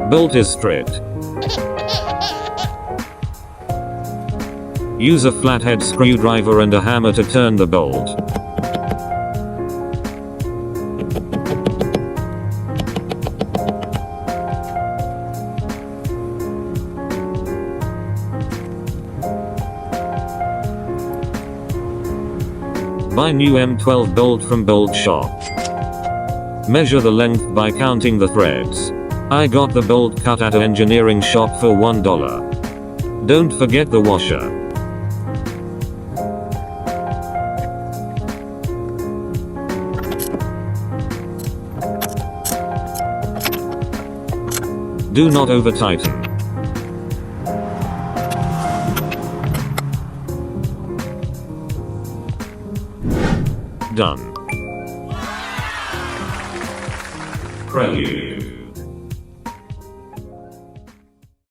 Bolt is stripped. Use a flathead screwdriver and a hammer to turn the bolt. Buy new M12 bolt from bolt shop. Measure the length by counting the threads. I got the bolt cut at an engineering shop for $1. Don't forget the washer. Do not over tighten. Done. Prelude.